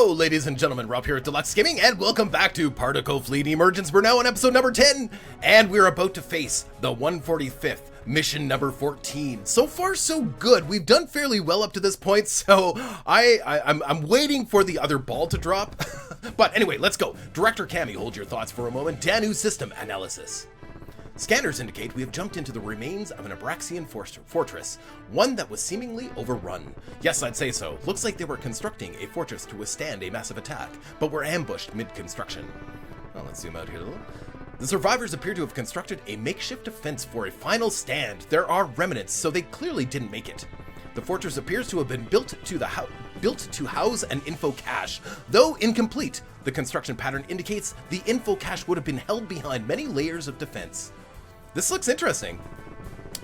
Hello, ladies and gentlemen, Rob here at Deluks Gaming, and welcome back to Particle Fleet Emergence. We're now on episode number 10, and we're about to face the 145th mission number 14. So far, so good. We've done fairly well up to this point, so I'm waiting for the other ball to drop. But anyway, let's go. Director Cammy, hold your thoughts for a moment. Danu system analysis. Scanners indicate we have jumped into the remains of an Abraxian fortress, one that was seemingly overrun. Yes, I'd say so. Looks like they were constructing a fortress to withstand a massive attack, but were ambushed mid-construction. Well, let's zoom out here a little. The survivors appear to have constructed a makeshift defense for a final stand. There are remnants, so they clearly didn't make it. The fortress appears to have been built to house an info cache. Though incomplete, the construction pattern indicates the info cache would have been held behind many layers of defense. This looks interesting.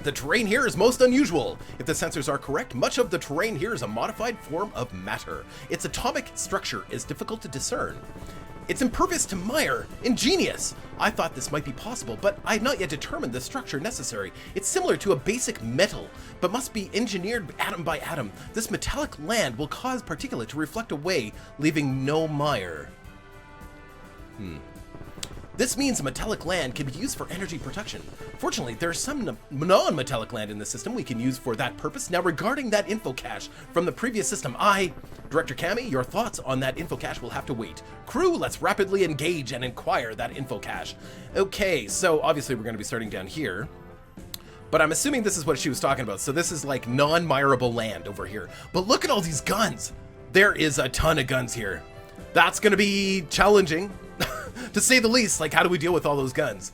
The terrain here is most unusual. If the sensors are correct, much of the terrain here is a modified form of matter. Its atomic structure is difficult to discern. It's impervious to mire. Ingenious! I thought this might be possible, but I had not yet determined the structure necessary. It's similar to a basic metal, but must be engineered atom by atom. This metallic land will cause particulate to reflect away, leaving no mire. This means metallic land can be used for energy production. Fortunately, there's some non-metallic land in the system we can use for that purpose. Now, regarding that info cache from the previous system, Director Cammy, your thoughts on that info cache will have to wait. Crew, let's rapidly engage and inquire that info cache. Okay, so obviously we're going to be starting down here. But I'm assuming this is what she was talking about. So this is like non-mireable land over here. But look at all these guns. There is a ton of guns here. That's going to be challenging. To say the least. Like, how do we deal with all those guns?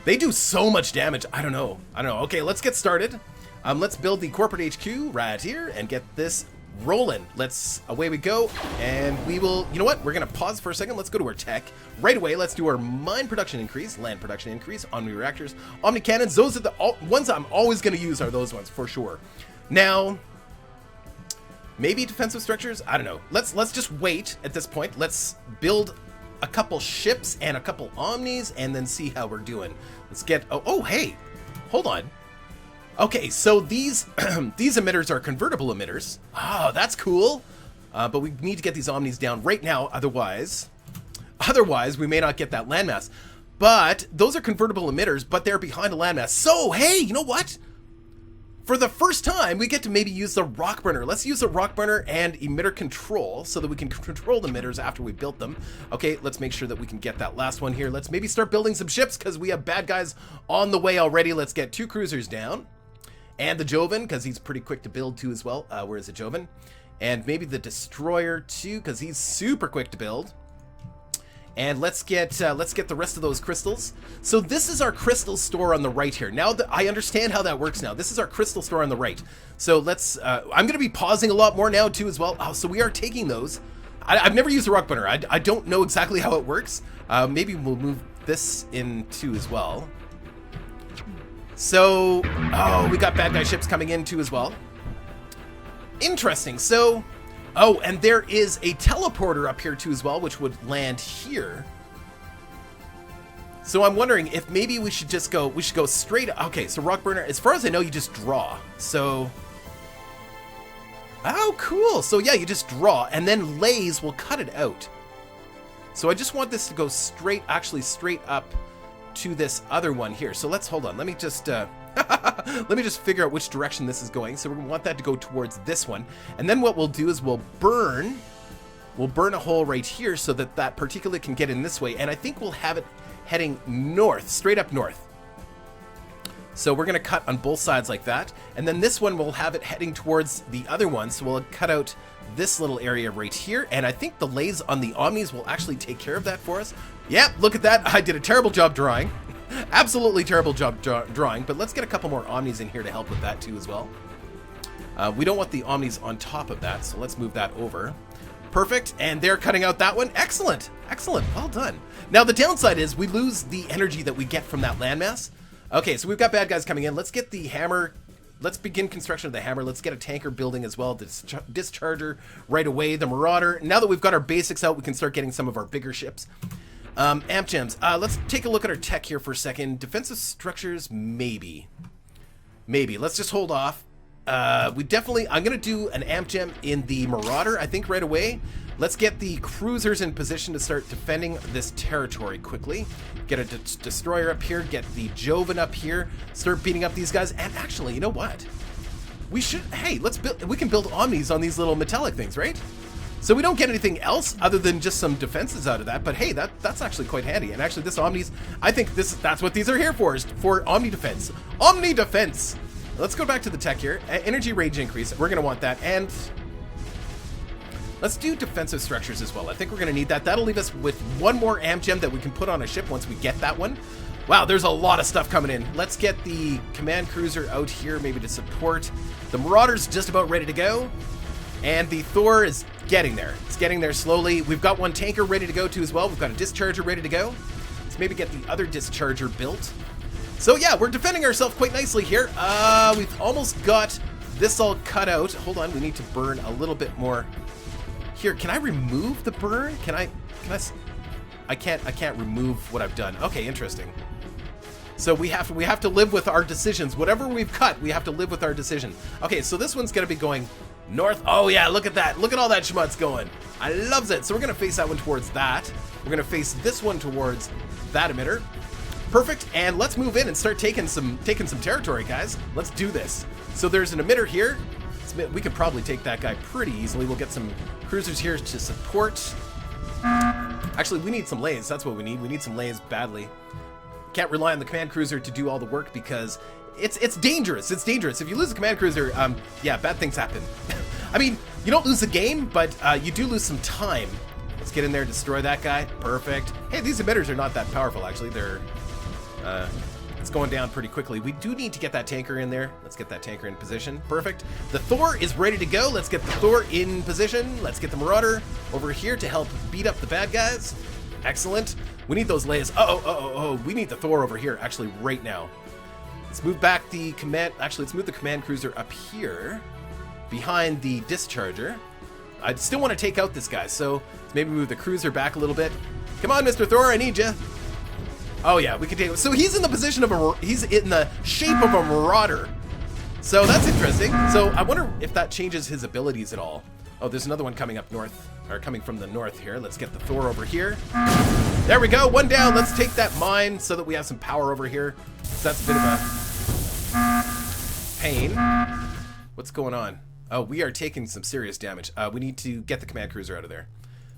They do so much damage. I don't know. Okay, let's get started. Let's build the corporate HQ right here and get this rolling. Away we go. And we will, you know what? We're going to pause for a second. Let's go to our tech. Right away, let's do our mine production increase, land production increase, omni reactors, omni cannons. Those are the ones I'm always going to use, are those ones for sure. Now, maybe defensive structures? I don't know. Let's just wait at this point. Let's build a couple ships and a couple omnis and then see how we're doing. Let's get, oh hey, hold on. Okay, so these these emitters are convertible emitters. Oh, that's cool. But we need to get these omnis down right now, otherwise we may not get that landmass. But those are convertible emitters, but they're behind a landmass. So hey, you know what? For the first time, we get to maybe use the rock burner. Let's use the rock burner and emitter control so that we can control the emitters after we built them. Okay, let's make sure that we can get that last one here. Let's maybe start building some ships because we have bad guys on the way already. Let's get 2 cruisers down. And the Joven, because he's pretty quick to build too as well. Where is the Joven? And maybe the Destroyer too, because he's super quick to build. And let's get the rest of those crystals. So this is our crystal store on the right here. Now that I understand how that works now. This is our crystal store on the right. So let's, I'm going to be pausing a lot more now too as well. Oh, so we are taking those. I've never used the rock burner. I don't know exactly how it works. Maybe we'll move this in too as well. So, oh, we got bad guy ships coming in too as well. Interesting. So, oh, and there is a teleporter up here too as well, which would land here. So I'm wondering if maybe we should go straight. Okay, so rock burner, as far as I know, you just draw. So, oh, cool. So yeah, you just draw and then lays will cut it out. So I just want this to go straight up to this other one here. So let's hold on. Let me just let me just figure out which direction this is going. So we're gonna want that to go towards this one. And then what we'll do is we'll burn a hole right here so that that particulate can get in this way. And I think we'll have it heading north, straight up north. So we're gonna cut on both sides like that. And then this one we'll have it heading towards the other one. So we'll cut out this little area right here. And I think the lays on the omnis will actually take care of that for us. Yep, look at that. I did a terrible job drawing. Absolutely terrible job drawing, but let's get a couple more omnis in here to help with that too as well. We don't want the omnis on top of that, so let's move that over. Perfect, and they're cutting out that one. Excellent, excellent, well done. Now the downside is we lose the energy that we get from that landmass. Okay, so we've got bad guys coming in. Let's get the hammer. Let's begin construction of the hammer. Let's get a tanker building as well, the discharger right away, the marauder. Now that we've got our basics out, we can start getting some of our bigger ships. Amp gems. Let's take a look at our tech here for a second. Defensive structures, maybe. Let's just hold off. we definitely, I'm going to do an amp gem in the Marauder, I think, right away. Let's get the cruisers in position to start defending this territory quickly. Get a destroyer up here, get the Joven up here, start beating up these guys. And actually, you know what? We should, hey, we can build omnis on these little metallic things, right? So we don't get anything else other than just some defenses out of that, but hey, that's actually quite handy. And actually this omnis, I think that's what these are here for, is for omni defense. Omni defense! Let's go back to the tech here. Energy range increase, we're gonna want that, and let's do defensive structures as well. I think we're gonna need that. That'll leave us with one more amp gem that we can put on a ship once we get that one. Wow, there's a lot of stuff coming in. Let's get the command cruiser out here, maybe to support. The Marauder's just about ready to go. And the Thor is getting there. It's getting there slowly. We've got one tanker ready to go too as well. We've got a discharger ready to go. Let's maybe get the other discharger built. So yeah, we're defending ourselves quite nicely here. We've almost got this all cut out. Hold on, we need to burn a little bit more. Here, can I remove the burn? I can't remove what I've done. Okay, interesting. So we have to live with our decisions. Whatever we've cut, we have to live with our decision. Okay, so this one's gonna be going north. Oh yeah, look at that. Look at all that schmutz going. I loves it. So we're gonna face that one towards that. We're gonna face this one towards that emitter. Perfect. And let's move in and start taking some territory, guys. Let's do this. So there's an emitter here. We could probably take that guy pretty easily. We'll get some cruisers here to support. Actually, we need some lays. That's what we need. We need some lays badly. Can't rely on the command cruiser to do all the work because it's dangerous. It's dangerous. If you lose a command cruiser, yeah, bad things happen. I mean, you don't lose the game, but you do lose some time. Let's get in there, destroy that guy. Perfect. Hey, these emitters are not that powerful, actually. They're, it's going down pretty quickly. We do need to get that tanker in there. Let's get that tanker in position. Perfect. The Thor is ready to go. Let's get the Thor in position. Let's get the Marauder over here to help beat up the bad guys. Excellent. We need those layers. We need the Thor over here, actually, right now. Let's move back the command. Actually, let's move the command cruiser up here behind the discharger. I still want to take out this guy, so let's maybe move the cruiser back a little bit. Come on, Mr. Thor, I need you. Oh yeah, we can take him. So he's in the position of he's in the shape of a Marauder. So that's interesting. So I wonder if that changes his abilities at all. Oh, there's another one coming up north, or coming from the north here. Let's get the Thor over here. There we go, one down. Let's take that mine so that we have some power over here. So that's a bit of a pain. What's going on? Oh, we are taking some serious damage. We need to get the command cruiser out of there.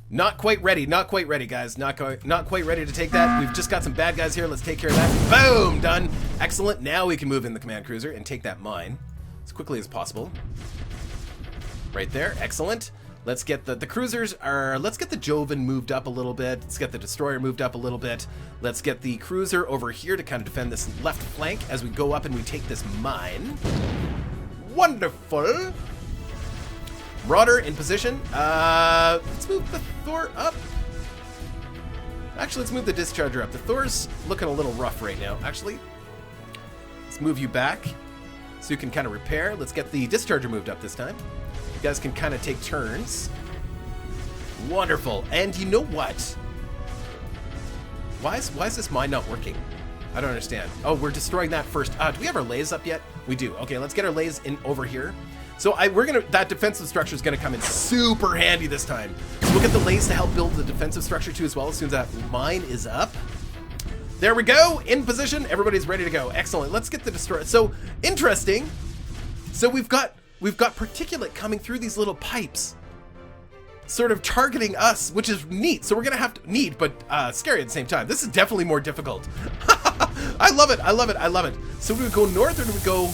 Not quite ready, guys. Not quite ready to take that. We've just got some bad guys here. Let's take care of that. Boom, done. Excellent. Now we can move in the command cruiser and take that mine as quickly as possible. Right there, excellent. Let's get the cruisers are, let's get the Joven moved up a little bit. Let's get the destroyer moved up a little bit. Let's get the cruiser over here to kind of defend this left flank as we go up and we take this mine. Wonderful. Marauder in position. Let's move the Thor up. Actually, let's move the discharger up. The Thor's looking a little rough right now. Actually, let's move you back so you can kind of repair. Let's get the discharger moved up this time. You guys can kind of take turns. Wonderful. And you know what? Why is this mine not working? I don't understand. Oh, we're destroying that first. Do we have our lays up yet? We do. Okay, let's get our lays in over here. So that defensive structure is gonna come in super handy this time. So we'll get the lays to help build the defensive structure too as well as soon as that mine is up. There we go, in position. Everybody's ready to go. Excellent. Let's get the destroyer. So interesting. So we've got particulate coming through these little pipes, sort of targeting us, which is neat. So we're gonna have to but scary at the same time. This is definitely more difficult. I love it. I love it. I love it. So do we go north or do we go?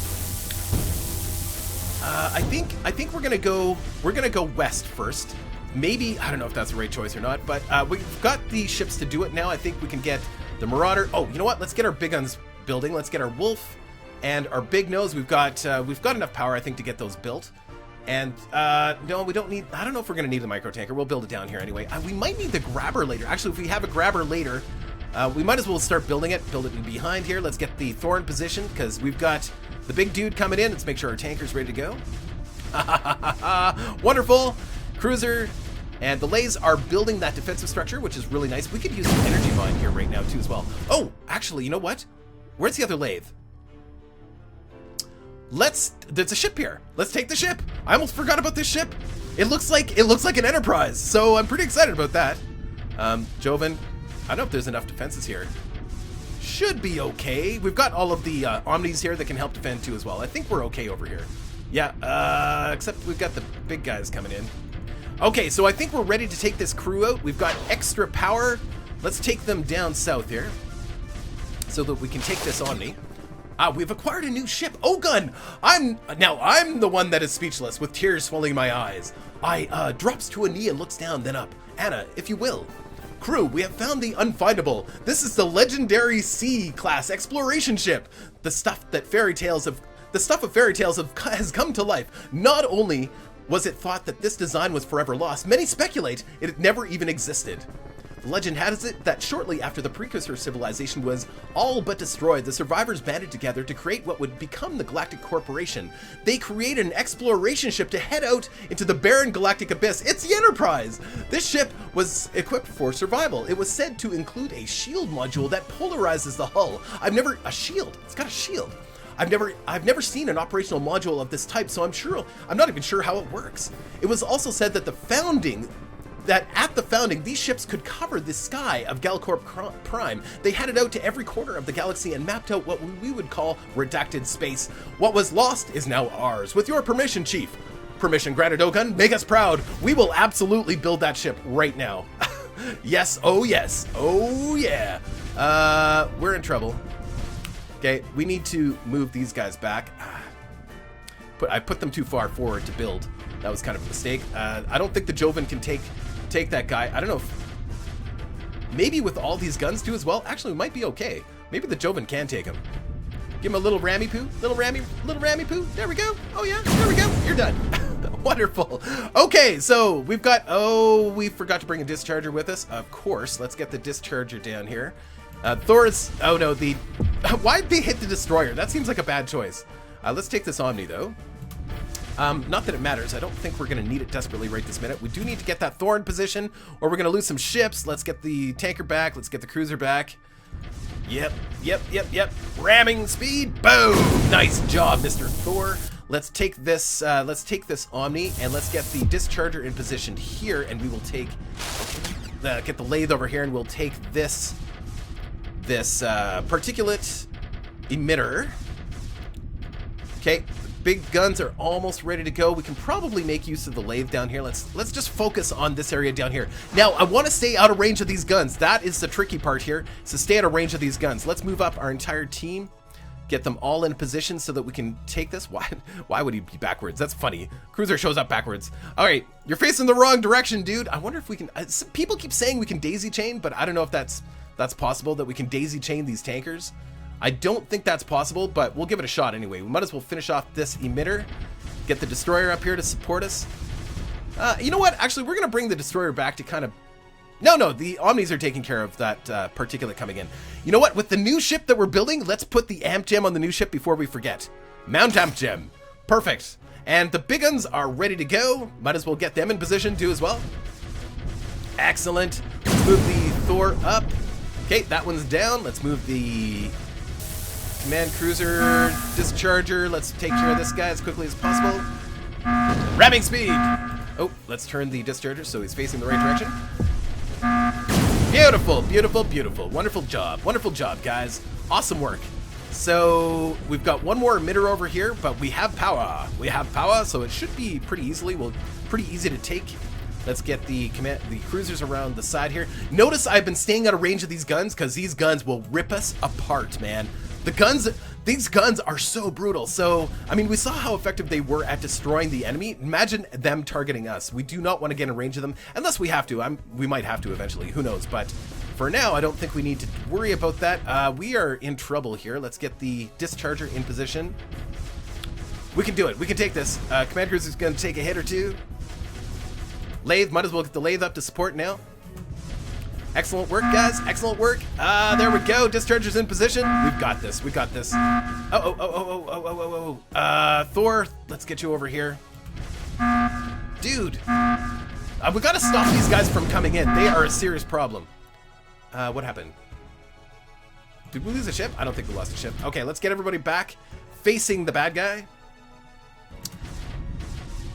I think we're gonna go west first. Maybe, I don't know if that's the right choice or not, but we've got the ships to do it now. I think we can get the Marauder. Oh, you know what? Let's get our big guns building. Let's get our Wolf and our Big Nose. We've got enough power, I think, to get those built. And no, we don't need. I don't know if we're gonna need the micro tanker. We'll build it down here anyway. We might need the grabber later. Actually, if we have a grabber later, we might as well start building it. Build it in behind here. Let's get the Thor in position because we've got the big dude coming in. Let's make sure our tanker's ready to go. Wonderful. Cruiser. And the lays are building that defensive structure, which is really nice. We could use an energy mine here right now, too, as well. Oh, actually, you know what? Where's the other lathe? There's a ship here. Let's take the ship. I almost forgot about this ship. It looks like an Enterprise, so I'm pretty excited about that. Joven, I don't know if there's enough defenses here. Should be okay. We've got all of the Omnis here that can help defend too as well. I think we're okay over here. Yeah, except we've got the big guys coming in. Okay, so I think we're ready to take this crew out. We've got extra power. Let's take them down south here so that we can take this Omni. We've acquired a new ship. Ogun! I'm the one that is speechless with tears swelling my eyes. I drops to a knee and looks down, then up. Anna, if you will. Crew, we have found the unfindable. This is the legendary C-class exploration ship. The stuff of fairy tales has come to life. Not only was it thought that this design was forever lost, many speculate it never even existed. The legend has it that shortly after the precursor civilization was all but destroyed, the survivors banded together to create what would become the Galactic Corporation. They created an exploration ship to head out into the barren galactic abyss. It's the Enterprise! This ship was equipped for survival. It was said to include a shield module that polarizes the hull. A shield. It's got a shield. I've never seen an operational module of this type, so I'm not even sure how it works. It was also said that at the founding, these ships could cover the sky of Galcorp Prime. They headed out to every corner of the galaxy and mapped out what we would call redacted space. What was lost is now ours. With your permission, Chief. Permission granted, Ogun. Make us proud. We will absolutely build that ship right now. Yes, oh yes, oh yeah. We're in trouble. Okay, we need to move these guys back. I put them too far forward to build. That was kind of a mistake. I don't think the Joven can take that guy. I don't know if... Maybe with all these guns too as well. Actually, we might be okay. Maybe the Joven can take him. Give him a little rammy poo. Little rammy poo. There we go. Oh yeah, there we go. You're done. Wonderful. Okay, so we've got... Oh, we forgot to bring a discharger with us. Of course. Let's get the discharger down here. Thor's... Oh no, the... Why'd they hit the destroyer? That seems like a bad choice. Let's take this Omni though. Not that it matters. I don't think we're going to need it desperately right this minute. We do need to get that Thor in position, or we're going to lose some ships. Let's get the tanker back. Let's get the cruiser back. Yep. Ramming speed. Boom. Nice job, Mr. Thor. Let's take this Omni, and let's get the discharger in position here, and we will take get the lathe over here, and we'll take this particulate emitter. Okay. Big guns are almost ready to go. We can probably make use of the lathe down here. Let's just focus on this area down here. Now, I want to stay out of range of these guns. That is the tricky part here, so stay out of range of these guns. Let's move up our entire team, get them all in position so that we can take this. Why would he be backwards? That's funny. Cruiser shows up backwards. All right, you're facing the wrong direction, dude. I wonder if we can... people keep saying we can daisy chain, but I don't know if that's possible, that we can daisy chain these tankers. I don't think that's possible, but we'll give it a shot anyway. We might as well finish off this emitter, get the destroyer up here to support us. You know what? Actually, we're going to bring the destroyer back to kind of... No, the Omnis are taking care of that particulate coming in. You know what? With the new ship that we're building, let's put the amp gem on the new ship before we forget. Mount amp gem. Perfect. And the big guns are ready to go. Might as well get them in position too as well. Excellent. Let's move the Thor up. Okay, that one's down. Let's move the... Command cruiser, discharger. Let's take care of this guy as quickly as possible. Ramming speed. Oh, let's turn the discharger so he's facing the right direction. Beautiful, beautiful, beautiful. Wonderful job, guys. Awesome work. So we've got one more emitter over here, but we have power. So it should be pretty easy to take. Let's get the cruisers around the side here. Notice I've been staying out of range of these guns because these guns will rip us apart, man. These guns are so brutal. So, I mean, we saw how effective they were at destroying the enemy. Imagine them targeting us. We do not want to get in range of them unless we have to. We might have to eventually, who knows. But for now, I don't think we need to worry about that. We are in trouble here. Let's get the discharger in position. We can do it. We can take this. Command cruiser is going to take a hit or two. Lathe, might as well get the lathe up to support now. Excellent work, guys. Excellent work. There we go. Discharger's in position. We've got this. We got this. Thor, let's get you over here. Dude. We gotta stop these guys from coming in. They are a serious problem. What happened? Did we lose a ship? I don't think we lost a ship. Okay, let's get everybody back facing the bad guy.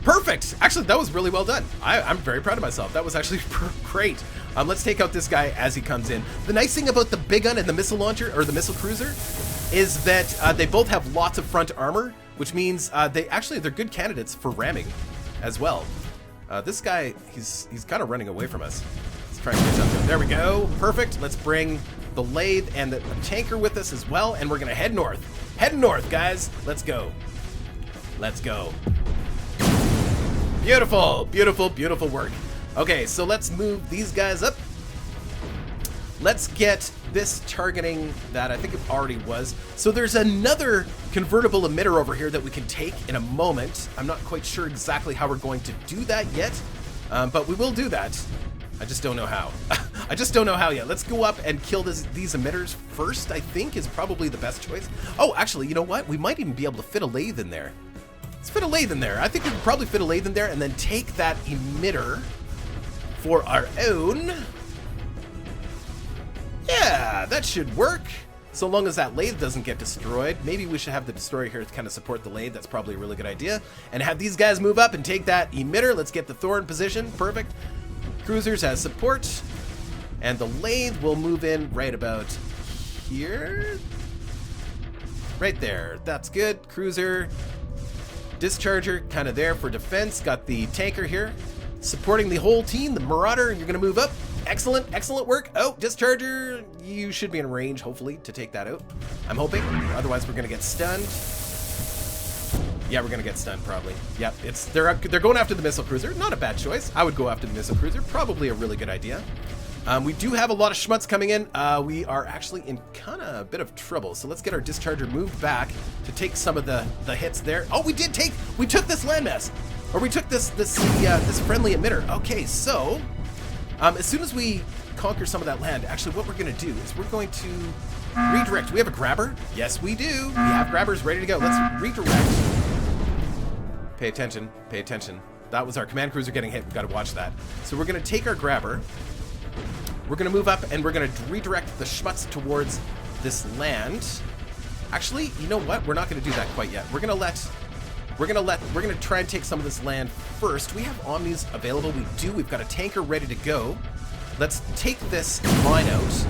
Perfect! Actually, that was really well done. I'm very proud of myself. That was actually great. Let's take out this guy as he comes in. The nice thing about the big gun and the missile launcher, or the missile cruiser, is that they both have lots of front armor, which means they're good candidates for ramming as well. This guy, he's kind of running away from us. Let's try and catch up to him. There we go. Perfect. Let's bring the lathe and the tanker with us as well, and we're gonna head north. Head north, guys. Let's go. Let's go. Beautiful, beautiful, beautiful work. Okay, so let's move these guys up. Let's get this targeting that I think it already was. So there's another convertible emitter over here that we can take in a moment. I'm not quite sure exactly how we're going to do that yet, but we will do that. I just don't know how. I just don't know how yet. Let's go up and kill these emitters first, I think is probably the best choice. Oh, actually, you know what? We might even be able to fit a lathe in there. Let's fit a lathe in there. I think we could probably fit a lathe in there and then take that emitter for our own. Yeah, that should work. So long as that lathe doesn't get destroyed. Maybe we should have the destroyer here to kind of support the lathe. That's probably a really good idea. And have these guys move up and take that emitter. Let's get the Thor in position. Perfect. Cruisers as support. And the lathe will move in right about here. Right there. That's good. Cruiser. Discharger kind of there for defense. Got the tanker here supporting the whole team. The Marauder, you're going to move up. Excellent, excellent work. Oh, Discharger, you should be in range, hopefully, to take that out. I'm hoping. Otherwise, we're going to get stunned. Yeah, we're going to get stunned, probably. Yep, they're going after the missile cruiser. Not a bad choice. I would go after the missile cruiser. Probably a really good idea. We do have a lot of schmutz coming in. We are actually in kind of a bit of trouble. So let's get our discharger moved back to take some of the hits there. Oh, we took this landmass, or we took this friendly emitter. Okay, so as soon as we conquer some of that land, actually what we're going to do is we're going to redirect. We have a grabber. Yes, we do. We have grabbers ready to go. Let's redirect. Pay attention. Pay attention. That was our command cruiser getting hit. We've got to watch that. So we're going to take our grabber. We're going to move up and we're going to redirect the schmutz towards this land. Actually, you know what? We're not going to do that quite yet. We're going to try and take some of this land first. We have omnis available. We do. We've got a tanker ready to go. Let's take this mine out.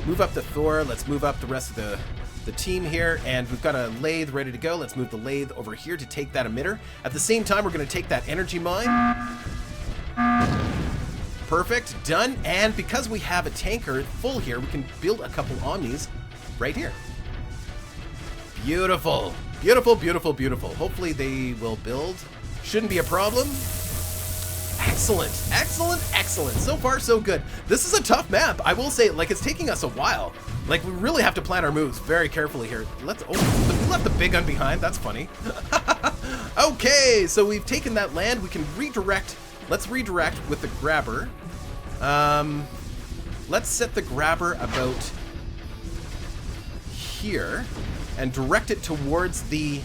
Move up the Thor. Let's move up the rest of the team here, and we've got a lathe ready to go. Let's move the lathe over here to take that emitter. At the same time, we're going to take that energy mine. Perfect, done. And because we have a tanker full here, we can build a couple omnis right here. Beautiful, beautiful, beautiful, beautiful. Hopefully they will build. Shouldn't be a problem. Excellent, excellent, excellent. So far, so good. This is a tough map. I will say, like, it's taking us a while. Like, we really have to plan our moves very carefully here. We left the big gun behind. That's funny. Okay, so we've taken that land. We can redirect. Let's redirect with the grabber. Let's set the grabber about here and direct it towards the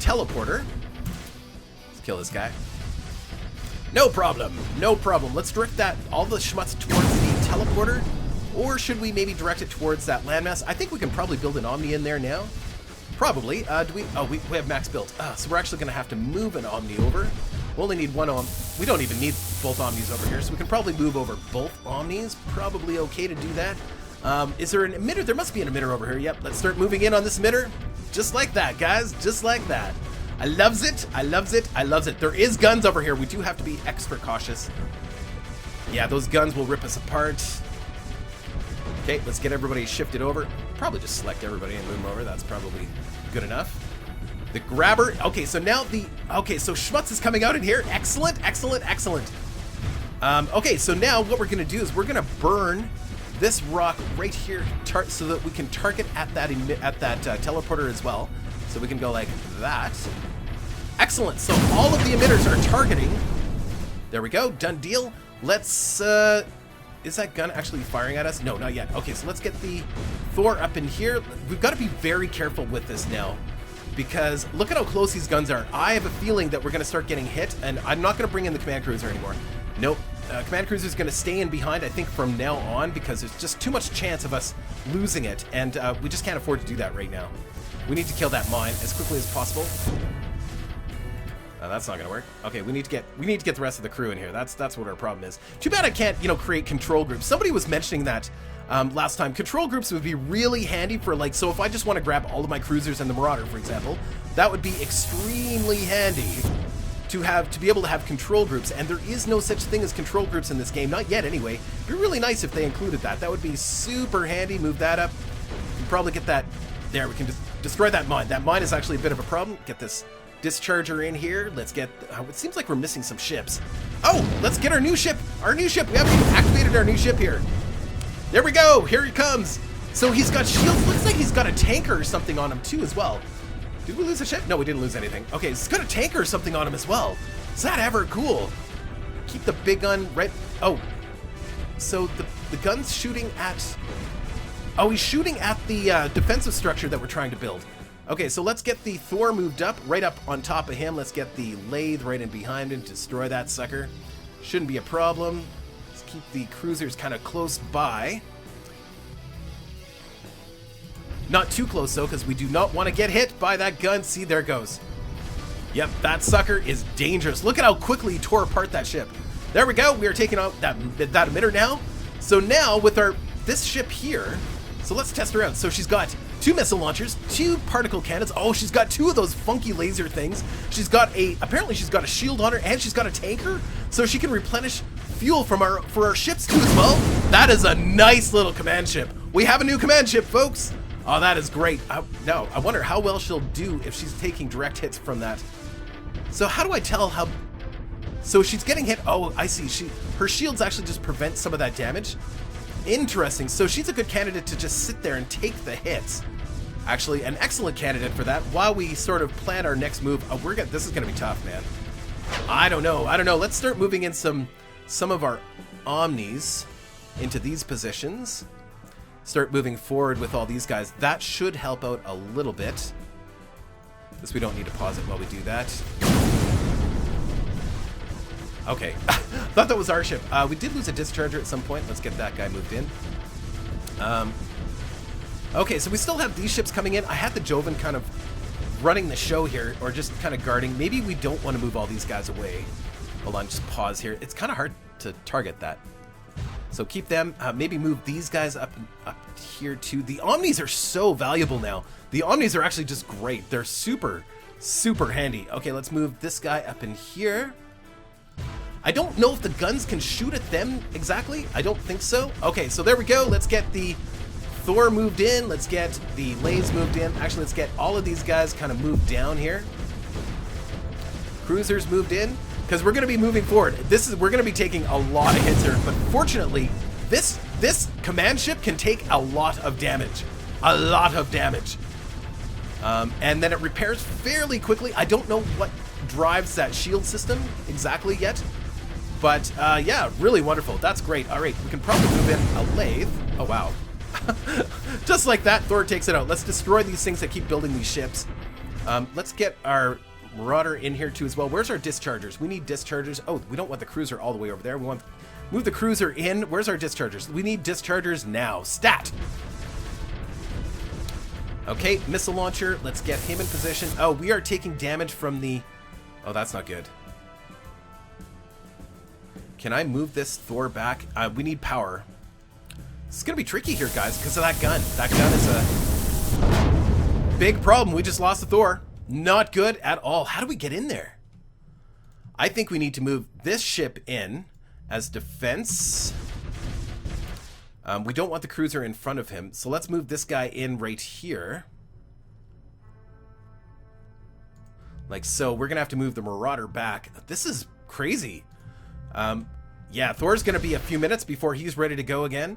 teleporter. Let's kill this guy. No problem, no problem. Let's direct all the schmutz towards the teleporter, or should we maybe direct it towards that landmass? I think we can probably build an Omni in there now. Probably. Do we? Oh, we have max built. So we're actually going to have to move an Omni over. We only need one Omni. We don't even need both Omnis over here, so we can probably move over both Omnis. Probably okay to do that. Is there an emitter? There must be an emitter over here. Yep, let's start moving in on this emitter. Just like that, guys. Just like that. I loves it. I loves it. I loves it. There is guns over here. We do have to be extra cautious. Yeah, those guns will rip us apart. Okay, let's get everybody shifted over. Probably just select everybody and move them over. That's probably good enough. The grabber. Okay, so now okay, so schmutz is coming out in here. Excellent, excellent, excellent. Okay, so now what we're going to do is we're going to burn this rock right here so that we can target at that teleporter as well. So we can go like that. Excellent. So all of the emitters are targeting. There we go. Done deal. Let's... is that gun actually firing at us? No, not yet. Okay, so let's get the Thor up in here. We've got to be very careful with this now, because look at how close these guns are. I have a feeling that we're going to start getting hit, and I'm not going to bring in the command cruiser anymore. Nope. Command cruiser is going to stay in behind, I think, from now on, because there's just too much chance of us losing it, and we just can't afford to do that right now. We need to kill that mine as quickly as possible. That's not gonna work. Okay, we need to get the rest of the crew in here. That's what our problem is. Too bad I can't, you know, create control groups. Somebody was mentioning that last time. Control groups would be really handy for, like, so if I just want to grab all of my cruisers and the Marauder, for example, that would be extremely handy to be able to have control groups. And there is no such thing as control groups in this game, not yet anyway. It'd be really nice if they included that. That would be super handy. Move that up. We can probably get that there. We can just destroy that mine. That mine is actually a bit of a problem. Get this discharger in here. Let's get, it seems like we're missing some ships. Oh, let's get our new ship. Our new ship. We haven't even activated our new ship here. There we go. Here he comes. So he's got shields. Looks like he's got a tanker or something on him too as well. Did we lose a ship? No, we didn't lose anything. Okay, he's got a tanker or something on him as well. Is that ever cool? Keep the big gun right. Oh, so the gun's shooting at. Oh, he's shooting at the defensive structure that we're trying to build. Okay, so let's get the Thor moved up, right up on top of him. Let's get the lathe right in behind him to destroy that sucker. Shouldn't be a problem. Let's keep the cruisers kind of close by. Not too close, though, because we do not want to get hit by that gun. See, there it goes. Yep, that sucker is dangerous. Look at how quickly he tore apart that ship. There we go. We are taking out that emitter now. So now, with this ship here, so let's test her out. So she's got 2 missile launchers, 2 particle cannons. Oh, she's got 2 of those funky laser things. She's got apparently she's got a shield on her, and she's got a tanker, so she can replenish fuel for our ships too as well. That is a nice little command ship. We have a new command ship, folks. Oh, that is great. Now, I wonder how well she'll do if she's taking direct hits from that. So how do I tell how... So she's getting hit. Oh, I see. Her shields actually just prevent some of that damage. Interesting. So she's a good candidate to just sit there and take the hits. Actually, an excellent candidate for that while we sort of plan our next move. Oh, this is going to be tough, man. I don't know. Let's start moving in some of our Omnis into these positions. Start moving forward with all these guys. That should help out a little bit. This we don't need to pause it while we do that. Okay. Thought that was our ship. We did lose a discharger at some point. Let's get that guy moved in. Okay, so we still have these ships coming in. I had the Joven kind of running the show here, or just kind of guarding. Maybe we don't want to move all these guys away. Hold on, just pause here. It's kind of hard to target that. So keep them, maybe move these guys up here too. The Omnis are so valuable now. The Omnis are actually just great. They're super, super handy. Okay, let's move this guy up in here. I don't know if the guns can shoot at them exactly. I don't think so. Okay, so there we go. Let's get the Thor moved in. Let's get the lathes moved in. Actually, let's get all of these guys kind of moved down here. Cruisers moved in. Because we're going to be moving forward. We're going to be taking a lot of hits here, but fortunately, this command ship can take a lot of damage. A lot of damage. And then it repairs fairly quickly. I don't know what drives that shield system exactly yet. But yeah, really wonderful. That's great. All right, we can probably move in a lathe. Oh, wow. Just like that, Thor takes it out. Let's destroy these things that keep building these ships. Let's get our Marauder in here too as well. Where's our dischargers? We need dischargers. Oh, we don't want the cruiser all the way over there. We want move the cruiser in. Where's our dischargers? We need dischargers now. Stat. Okay, missile launcher. Let's get him in position. Oh, we are taking damage from the... Oh, that's not good. Can I move this Thor back? We need power. It's gonna be tricky here, guys, because of that gun. That gun is a big problem. We just lost the Thor. Not good at all. How do we get in there? I think we need to move this ship in as defense. We don't want the cruiser in front of him, so let's move this guy in right here. Like so. We're going to have to move the Marauder back. This is crazy. Yeah, Thor's going to be a few minutes before he's ready to go again.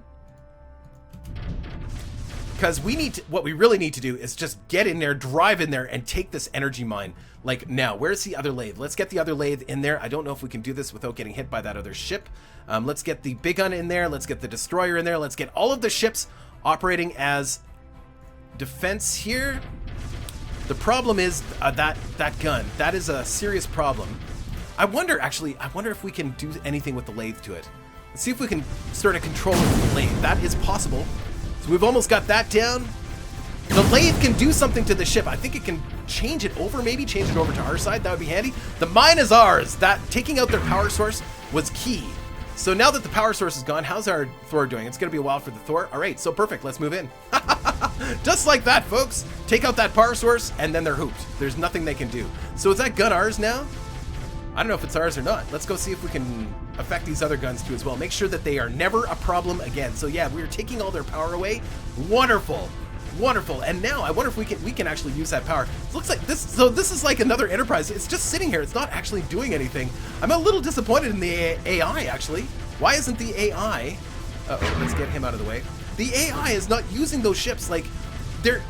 Because what we really need to do is just get in there, drive in there, and take this energy mine. Like now, where's the other lathe? Let's get the other lathe in there. I don't know if we can do this without getting hit by that other ship. Let's get the big gun in there. Let's get the destroyer in there. Let's get all of the ships operating as defense here. The problem is that gun. That is a serious problem. I wonder if we can do anything with the lathe to it. Let's see if we can sort of control it with the lathe. That is possible. So we've almost got that down. The lathe can do something to the ship. I think it can change it over, maybe change it over to our side. That would be handy. The mine is ours. That taking out their power source was key. So now that the power source is gone, how's our Thor doing? It's going to be a while for the Thor. All right, so perfect. Let's move in. Just like that, folks. Take out that power source, and then they're hooped. There's nothing they can do. So is that gun ours now? I don't know if it's ours or not. Let's go see if we can affect these other guns too as well. Make sure that they are never a problem again. So yeah, we're taking all their power away. Wonderful. Wonderful. And now I wonder if we can actually use that power. It looks like this. So this is like another Enterprise. It's just sitting here. It's not actually doing anything. I'm a little disappointed in the AI actually. Why isn't the AI? Uh-oh, let's get him out of the way. The AI is not using those ships. Like they're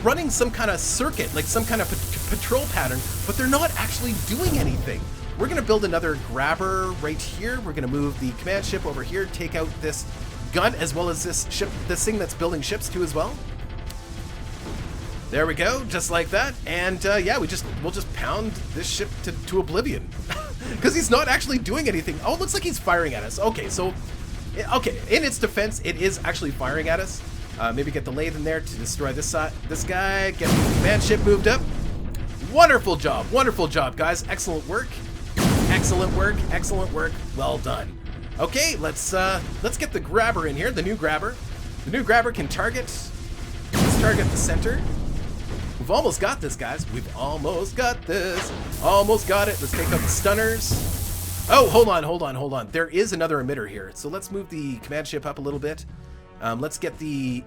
running some kind of circuit, like some kind of patrol pattern, but they're not actually doing anything. We're gonna build another grabber right here. We're gonna move the command ship over here, take out this gun as well as this ship, this thing that's building ships too as well. There we go, just like that. And yeah, we'll just pound this ship to oblivion because he's not actually doing anything. Oh, it looks like he's firing at us. Okay, so okay, in its defense, it is actually firing at us. Maybe get the lathe in there to destroy this guy. Get the command ship moved up. Wonderful job, guys. Excellent work. Excellent work. Excellent work. Well done. Okay, let's get the grabber in here. The new grabber. The new grabber can target. Let's target the center. We've almost got this, guys. We've almost got this. Almost got it. Let's take out the stunners. Oh, hold on. There is another emitter here. So let's move the command ship up a little bit. Let's get the...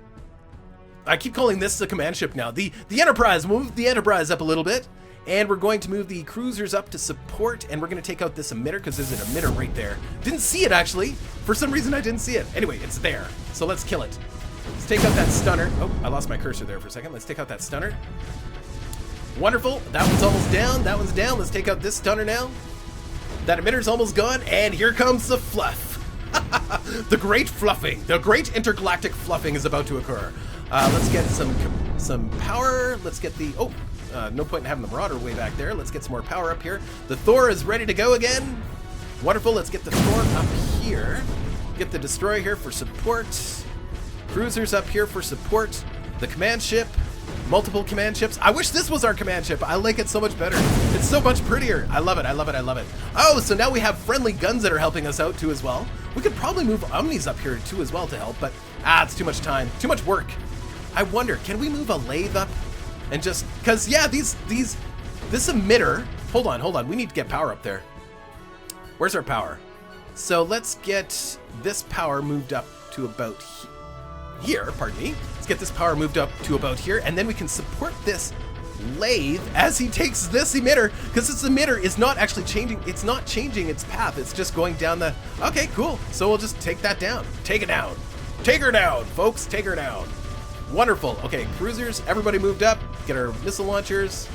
I keep calling this the command ship now. The Enterprise. Move the Enterprise up a little bit. And we're going to move the cruisers up to support. And we're going to take out this emitter because there's an emitter right there. Didn't see it, actually. For some reason, I didn't see it. Anyway, it's there. So let's kill it. Let's take out that stunner. Oh, I lost my cursor there for a second. Let's take out that stunner. Wonderful. That one's almost down. That one's down. Let's take out this stunner now. That emitter's almost gone. And here comes the fluff. The great fluffing. The great intergalactic fluffing is about to occur. Let's get some power. Let's get the... Oh, no point in having the Marauder way back there. Let's get some more power up here. The Thor is ready to go again. Wonderful. Let's get the Thor up here. Get the Destroyer here for support. Cruisers up here for support. The command ship. Multiple command ships. I wish this was our command ship. I like it so much better. It's so much prettier. I love it. I love it. I love it. Oh, so now we have friendly guns that are helping us out too as well. We could probably move Omnis up here too as well to help, but it's too much time. Too much work. I wonder, can we move a lathe up and just... Because, yeah, this emitter... Hold on. We need to get power up there. Where's our power? So let's get this power moved up to about here. Pardon me. Let's get this power moved up to about here, and then we can support this lathe as he takes this emitter, because this emitter is not actually changing. It's not changing its path. It's just going down the... Okay, cool. So we'll just take that down. Take it down. Take her down, folks. Take her down. Wonderful. Okay, cruisers, everybody moved up. Get our missile launchers.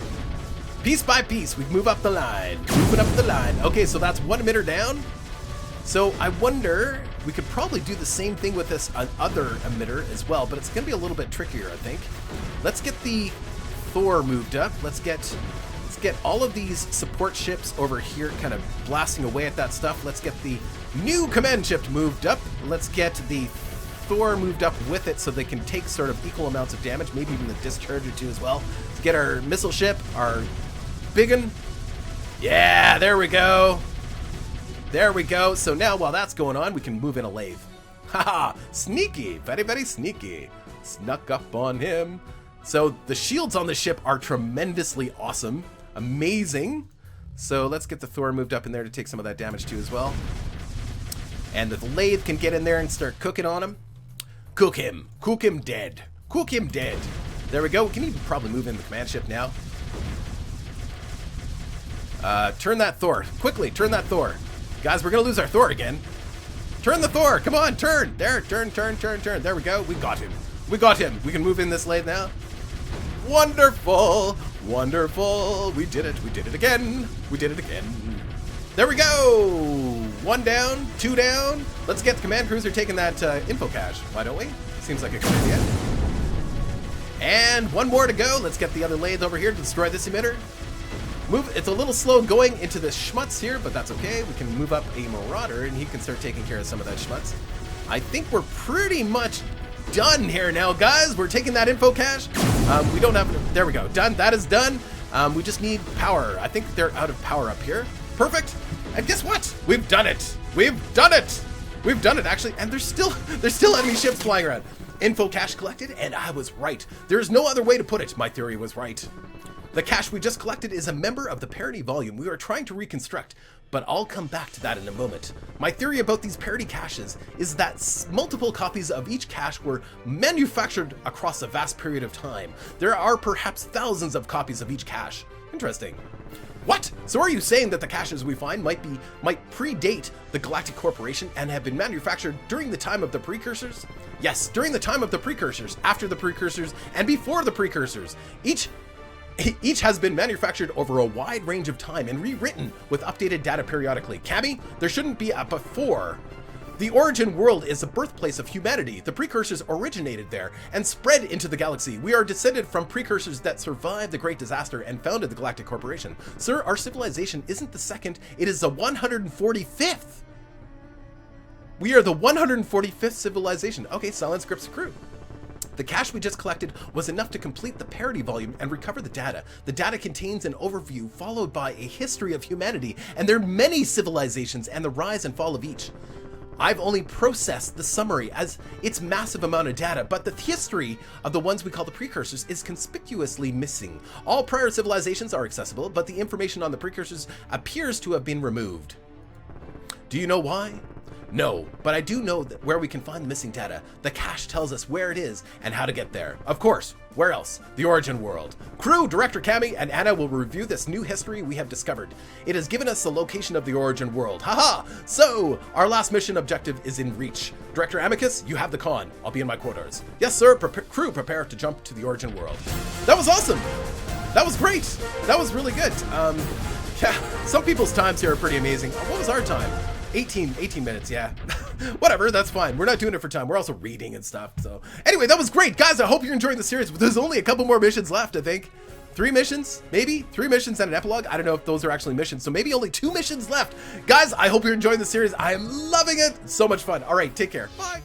Piece by piece, we move up the line. Moving up the line. Okay, so that's one emitter down. So I wonder, we could probably do the same thing with this other emitter as well, but it's going to be a little bit trickier, I think. Let's get the Thor moved up. Let's get all of these support ships over here kind of blasting away at that stuff. Let's get the new command ship moved up. Let's get the Thor moved up with it so they can take sort of equal amounts of damage, maybe even the discharge or two as well. Let's get our missile ship, our big one. Yeah, there we go. There we go. So now while that's going on, we can move in a lathe. Haha, sneaky, very, very sneaky. Snuck up on him. So the shields on the ship are tremendously awesome. Amazing. So let's get the Thor moved up in there to take some of that damage too as well. And the lathe can get in there and start cooking on him. Cook him. Cook him dead. Cook him dead. There we go. We can even probably move in the command ship now. Turn that Thor. Quickly, turn that Thor. Guys, we're going to lose our Thor again. Turn the Thor. Come on, turn. There, turn. There we go. We got him. We got him. We can move in this lathe now. Wonderful. Wonderful. We did it. We did it again. We did it again. There we go. 1 down, 2 down. Let's get the command cruiser taking that info cache. Why don't we? Seems like a good idea. And 1 more to go. Let's get the other lathe over here to destroy this emitter. Move. It's a little slow going into the schmutz here, but that's okay. We can move up a Marauder, and he can start taking care of some of that schmutz. I think we're pretty much done here now, guys. We're taking that info cache. We don't have, there we go, done. That is done. We just need power. I think they're out of power up here. Perfect. And guess what? We've done it. We've done it. We've done it, actually. And there's still enemy ships flying around. Info cache collected, and I was right. There's no other way to put it. My theory was right. The cache we just collected is a member of the parody volume we are trying to reconstruct, but I'll come back to that in a moment. My theory about these parody caches is that multiple copies of each cache were manufactured across a vast period of time. There are perhaps thousands of copies of each cache. Interesting. What? So are you saying that the caches we find might predate the Galactic Corporation and have been manufactured during the time of the precursors? Yes, during the time of the precursors, after the precursors, and before the precursors. Each has been manufactured over a wide range of time and rewritten with updated data periodically. Cammy, there shouldn't be a before. The origin world is the birthplace of humanity. The precursors originated there and spread into the galaxy. We are descended from precursors that survived the Great Disaster and founded the Galactic Corporation. Sir, our civilization isn't the second, it is the 145th. We are the 145th civilization. Okay, Silence Grips crew. The cache we just collected was enough to complete the parody volume and recover the data. The data contains an overview followed by a history of humanity and their many civilizations and the rise and fall of each. I've only processed the summary as its massive amount of data, but the history of the ones we call the precursors is conspicuously missing. All prior civilizations are accessible, but the information on the precursors appears to have been removed. Do you know why? No, but I do know that where we can find the missing data. The cache tells us where it is and how to get there. Of course, where else? The origin world. Crew, Director Cammy, and Anna will review this new history we have discovered. It has given us the location of the origin world. Haha! So, our last mission objective is in reach. Director Amicus, you have the con. I'll be in my quarters. Yes, sir. Crew, prepare to jump to the origin world. That was awesome! That was great! That was really good. Yeah, some people's times here are pretty amazing. What was our time? 18 minutes, yeah. Whatever, that's fine. We're not doing it for time. We're also reading and stuff. So anyway, that was great. Guys, I hope you're enjoying the series. There's only a couple more missions left, I think. 3 missions, maybe? 3 missions and an epilogue. I don't know if those are actually missions. So maybe only 2 missions left. Guys, I hope you're enjoying the series. I am loving it. So much fun. All right, take care. Bye.